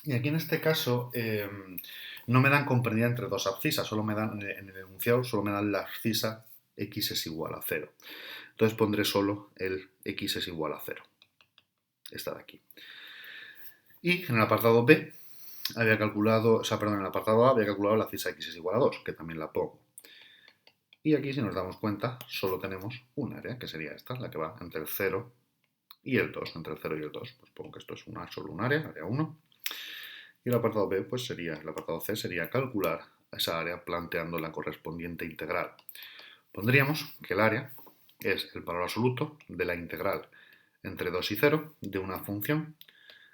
Y aquí en este caso no me dan comprendida entre dos abscisas, solo me dan en el enunciado solo me dan la abscisa x es igual a 0. Entonces pondré solo el x es igual a 0. Esta de aquí. Y en el apartado B había calculado, o sea, perdón, en el apartado A había calculado la abscisa x es igual a 2, que también la pongo. Y aquí, si nos damos cuenta, solo tenemos un área, que sería esta, la que va entre el 0 y el 2, entre el 0 y el 2. Pues pongo que esto es solo un área 1. Y el apartado B, pues sería, el apartado C sería calcular esa área planteando la correspondiente integral. Pondríamos que el área es el valor absoluto de la integral entre 2 y 0 de una función,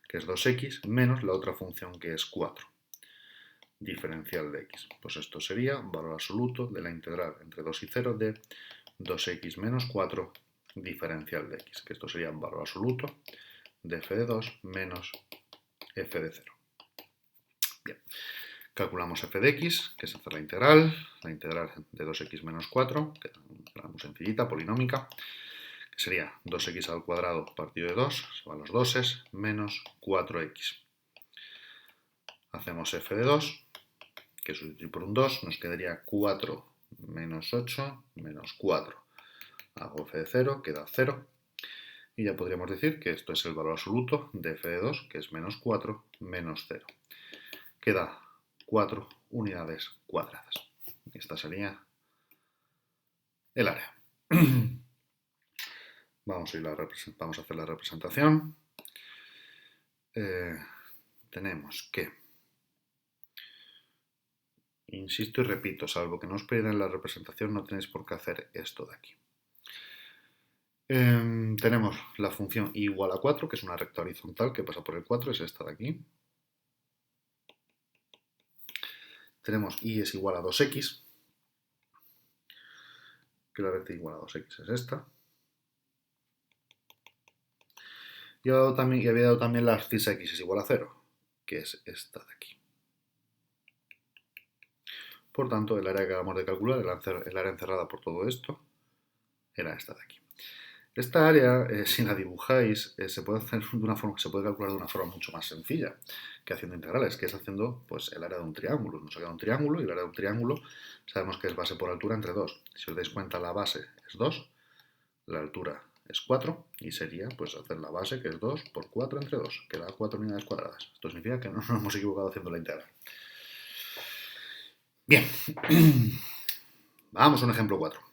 que es 2x, menos la otra función que es 4, diferencial de x. Pues esto sería valor absoluto de la integral entre 2 y 0 de 2x menos 4, diferencial de x, que esto sería un valor absoluto de f de 2 menos f de 0. Bien, calculamos f de x, que es hacer la integral de 2x menos 4, que es muy sencillita, polinómica, que sería 2x al cuadrado partido de 2, se van los doses, menos 4x. Hacemos f de 2, que sustituir por un 2, nos quedaría 4 menos 8 menos 4. Hago f de 0, queda 0. Y ya podríamos decir que esto es el valor absoluto de f de 2, que es menos 4 menos 0. Queda 4 unidades cuadradas. Esta sería el área. Vamos a hacer la representación. Tenemos que, insisto y repito, salvo que no os pierdan la representación, no tenéis por qué hacer esto de aquí. Tenemos la función y igual a 4, que es una recta horizontal que pasa por el 4, es esta de aquí. Tenemos y es igual a 2x, que la recta igual a 2x es esta. Y había dado también la abscisa x es igual a 0, que es esta de aquí. Por tanto, el área que acabamos de calcular, el área encerrada por todo esto, era esta de aquí. Esta área, si la dibujáis, se puede calcular de una forma mucho más sencilla que haciendo integrales, que es haciendo pues, el área de un triángulo. Nos ha quedado un triángulo y el área de un triángulo sabemos que es base por altura entre 2. Si os dais cuenta, la base es 2, la altura es 4 y sería pues hacer la base, que es 2 por 4 entre 2, que da 4 unidades cuadradas. Esto significa que no nos hemos equivocado haciendo la integral. Bien, vamos a un ejemplo 4.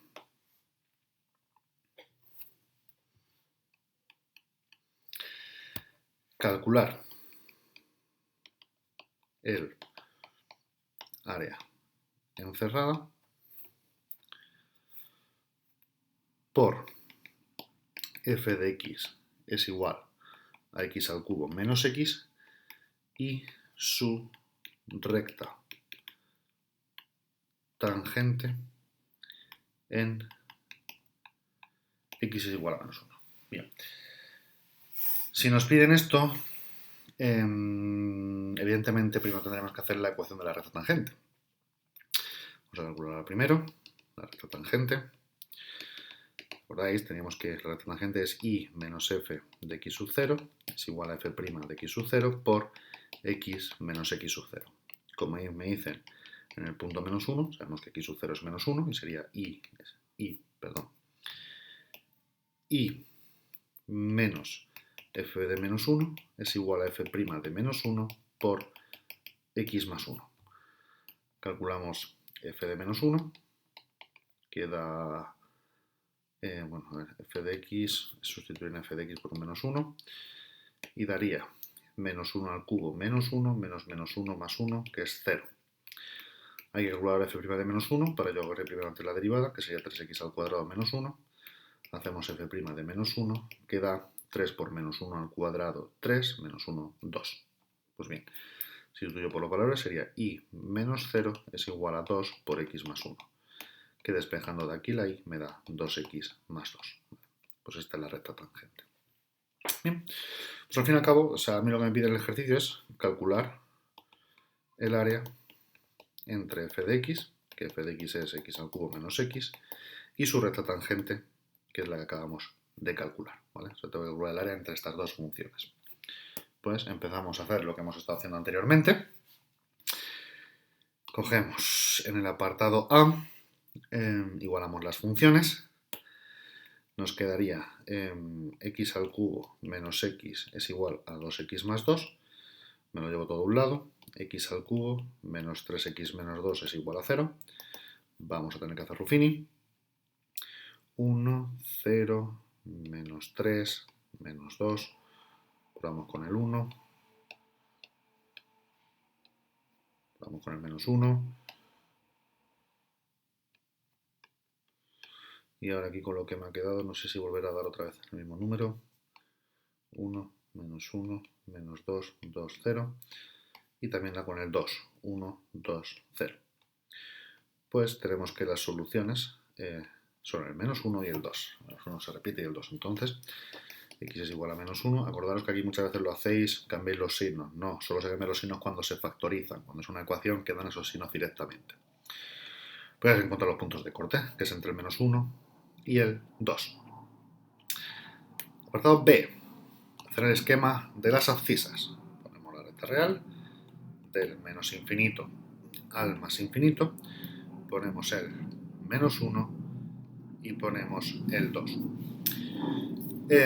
Calcular el área encerrada por f de x es igual a x al cubo menos x y su recta tangente en x es igual a menos 1. Bien. Si nos piden esto, evidentemente primero tendremos que hacer la ecuación de la recta tangente. Vamos a calcularla primero, la recta tangente. ¿Recordáis? Teníamos que la recta tangente es y menos f de x sub 0 es igual a f' de x sub 0 por x menos x sub 0. Como me dicen en el punto menos 1, sabemos que x sub 0 es menos 1 y sería y menos f de menos 1 es igual a f' de menos 1 por x más 1. Calculamos f de menos 1, queda, f de x, sustituir en f de x por un menos 1, y daría menos 1 al cubo menos 1 menos menos 1 más 1, que es 0. Hay que calcular f' de menos 1, para ello hago primero antes la derivada, que sería 3x al cuadrado menos 1. Hacemos f' de menos 1, queda 3 por menos 1 al cuadrado, 3, menos 1, 2. Pues bien, si sustituyo por los valores sería y menos 0 es igual a 2 por x más 1. Que despejando de aquí la y me da 2x más 2. Pues esta es la recta tangente. Bien, pues al fin y al cabo, a mí lo que me pide el ejercicio es calcular el área entre f de x, que f de x es x al cubo menos x, y su recta tangente, que es la que acabamos de calcular. ¿Vale? Tengo que calcular el área entre estas dos funciones. pues empezamos a hacer lo que hemos estado haciendo anteriormente. Cogemos en el apartado A, igualamos las funciones. Nos quedaría x al cubo menos x es igual a 2x más 2. Me lo llevo todo a un lado. X al cubo menos 3x menos 2 es igual a 0. Vamos a tener que hacer Ruffini. 1, 0, menos 3, menos 2. Probamos con el 1. Probamos con el menos 1. Y ahora aquí con lo que me ha quedado, no sé si volverá a dar otra vez el mismo número. 1, menos 1, menos 2, 2, 0. Y también la con el 2, 1, 2, 0. Pues tenemos que las soluciones son el menos 1 y el 2. El 1 se repite y el 2. Entonces, x es igual a menos 1. Acordaros que aquí muchas veces lo hacéis, cambiéis los signos. No, solo se cambian los signos cuando se factorizan. Cuando es una ecuación, quedan esos signos directamente. Pues encontrar los puntos de corte, que es entre el menos 1 y el 2. Apartado B. Hacer el esquema de las abscisas. Ponemos la recta real del menos infinito al más infinito. Ponemos el menos 1 y ponemos el 2.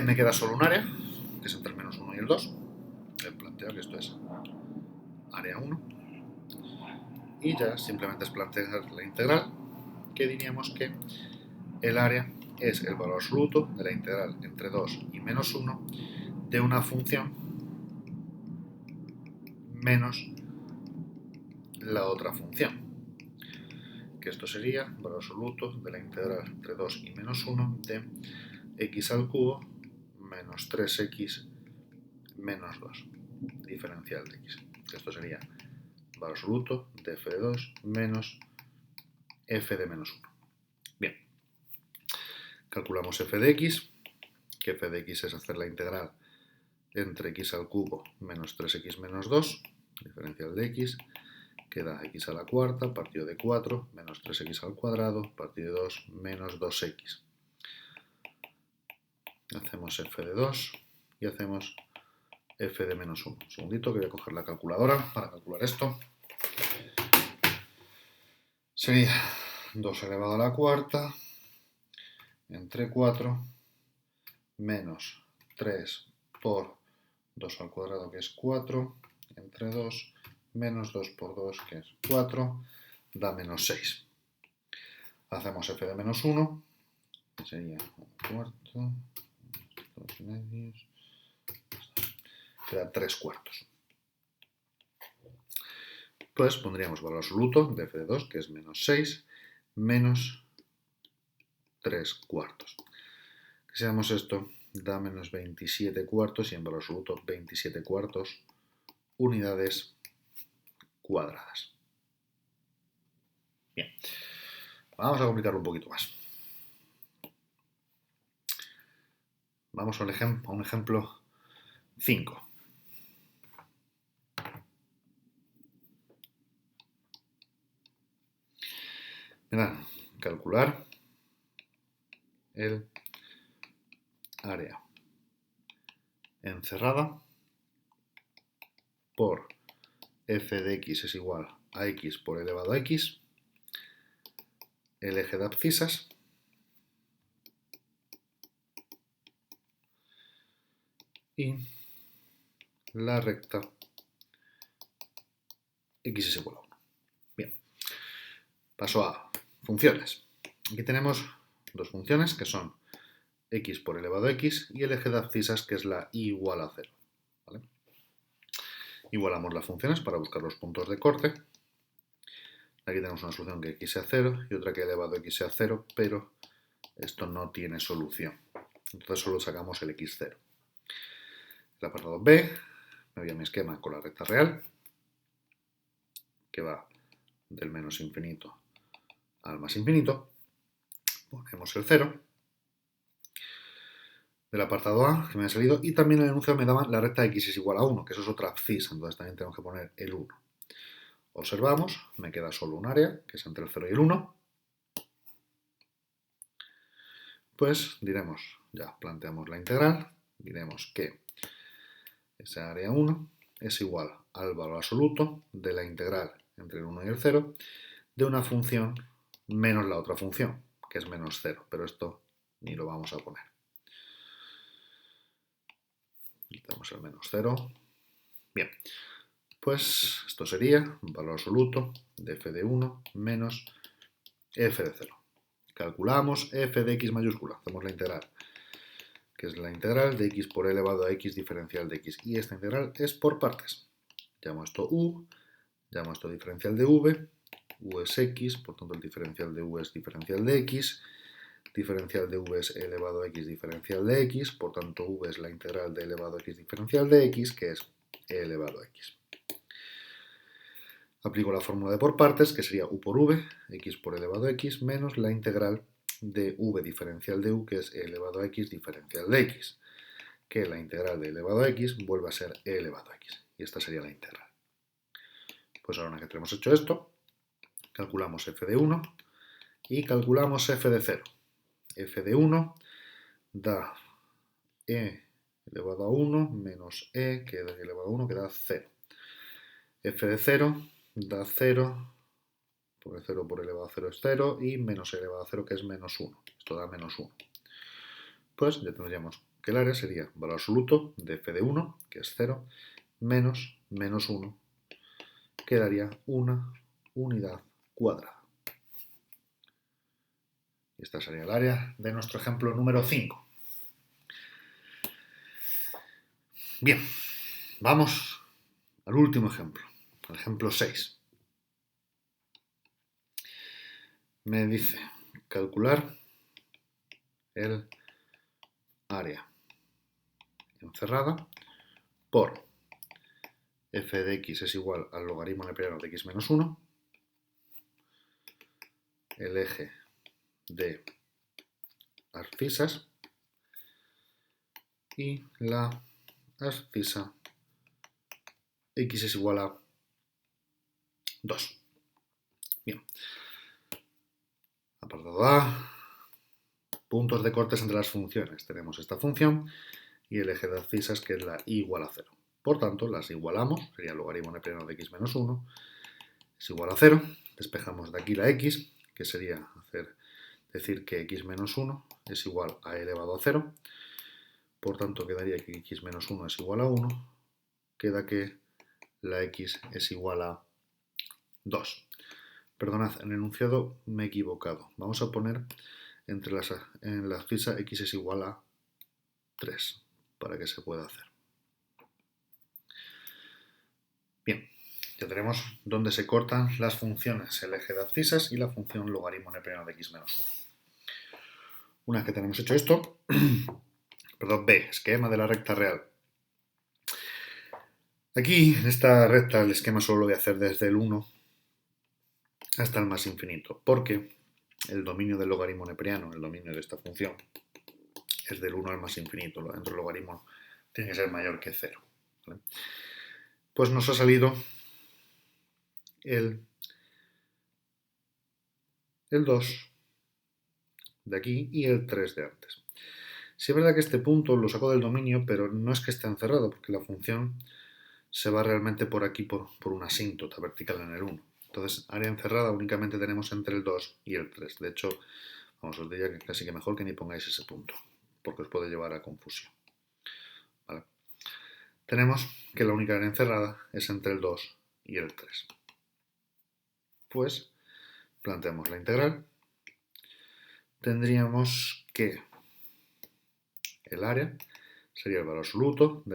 Me queda solo un área, que es entre el menos 1 y el 2. Planteo que esto es área 1. Y ya simplemente es plantear la integral, que diríamos que el área es el valor absoluto de la integral entre 2 y menos 1 de una función menos la otra función. Que esto sería valor absoluto de la integral entre 2 y menos 1 de x al cubo menos 3x menos 2, diferencial de x. Esto sería valor absoluto de f de 2 menos f de menos 1. Bien, calculamos f de x, que f de x es hacer la integral entre x al cubo menos 3x menos 2, diferencial de x, queda x a la cuarta partido de 4 menos 3x al cuadrado partido de 2 menos 2x. Hacemos f de 2 y hacemos f de menos 1. Un segundito que voy a coger la calculadora para calcular esto. Sería 2 elevado a la cuarta entre 4 menos 3 por 2 al cuadrado, que es 4, entre 2 menos 2 por 2, que es 4, da menos 6. Hacemos f de menos 1, que sería un cuarto, 2 medios, queda 3 cuartos. Pues pondríamos valor absoluto de f de 2, que es menos 6, menos 3 cuartos. Si hacemos esto, da menos 27 cuartos y en valor absoluto 27 cuartos unidades cuadradas. Bien, vamos a complicarlo un poquito más. Vamos a un ejemplo 5. Mirad, calcular el área encerrada por f de x es igual a x por elevado a x, el eje de abscisas, y la recta x es igual a 1. Bien, paso a funciones. Aquí tenemos dos funciones que son x por elevado a x y el eje de abscisas, que es la y igual a 0. ¿Vale? Igualamos las funciones para buscar los puntos de corte. Aquí tenemos una solución que x sea 0 y otra que elevado a x sea 0, pero esto no tiene solución. Entonces solo sacamos el x0. El apartado B, me voy a mi esquema con la recta real, que va del menos infinito al más infinito. Ponemos el 0. Del apartado A, que me ha salido, y también en el enunciado me daban la recta x es igual a 1, que eso es otra abscisa, entonces también tenemos que poner el 1. Observamos, me queda solo un área, que es entre el 0 y el 1. Pues diremos, ya planteamos la integral, diremos que esa área 1 es igual al valor absoluto de la integral entre el 1 y el 0 de una función menos la otra función, que es menos 0, pero esto ni lo vamos a poner. Quitamos el menos 0. Bien, pues esto sería valor absoluto de f de 1 menos f de 0. Calculamos f de x mayúscula, hacemos la integral, que es la integral de x por elevado a x diferencial de x. Y esta integral es por partes. Llamo esto u, llamo esto diferencial de v, u es x, por tanto el diferencial de u es diferencial de x, diferencial de v es elevado a x diferencial de x, por tanto v es la integral de elevado a x diferencial de x, que es e elevado a x. Aplico la fórmula de por partes, que sería u por v, x por elevado a x, menos la integral de v diferencial de u, que es e elevado a x diferencial de x, que la integral de elevado a x vuelve a ser e elevado a x, y esta sería la integral. Pues ahora que tenemos hecho esto, calculamos f de 1 y calculamos f de 0. F de 1 da e elevado a 1 menos e, que es elevado a 1, que da 0. F de 0 da 0, porque 0 por elevado a 0 es 0, y menos e elevado a 0, que es menos 1. Esto da menos 1. Pues ya tendríamos que el área sería valor absoluto de f de 1, que es 0, menos menos 1, que daría una unidad cuadrada. Y esta sería el área de nuestro ejemplo número 5. Bien, vamos al último ejemplo, al ejemplo 6. Me dice calcular el área encerrada por f de x es igual al logaritmo neperiano de x menos 1, el eje de abscisas y la abscisa x es igual a 2. Bien. Apartado A. Puntos de cortes entre las funciones. Tenemos esta función y el eje de abscisas, que es la y igual a 0. Por tanto, las igualamos. Sería el logaritmo neperiano de x menos 1. Es igual a 0. Despejamos de aquí la x, que sería decir que x menos 1 es igual a e elevado a 0. Por tanto, quedaría que x menos 1 es igual a 1. Queda que la x es igual a 2. Perdonad, en el enunciado me he equivocado. Vamos a poner en la abscisa x es igual a 3, para que se pueda hacer. Bien, ya tenemos dónde se cortan las funciones, el eje de abscisas y la función logaritmo neperiano de x menos 1. Una vez que tenemos hecho esto, perdón, B, esquema de la recta real. Aquí, en esta recta, el esquema solo lo voy a hacer desde el 1 hasta el más infinito, porque el dominio del logaritmo neperiano, el dominio de esta función, es del 1 al más infinito. Dentro del logaritmo tiene que ser mayor que 0. ¿Vale? Pues nos ha salido el 2 de aquí y el 3 de antes. Sí es verdad que este punto lo saco del dominio, pero no es que esté encerrado, porque la función se va realmente por aquí por una asíntota vertical en el 1. Entonces, área encerrada únicamente tenemos entre el 2 y el 3. De hecho, os diría que casi que mejor que ni pongáis ese punto, porque os puede llevar a confusión. ¿Vale? Tenemos que la única área encerrada es entre el 2 y el 3. Pues planteamos la integral. Tendríamos que el área sería el valor absoluto de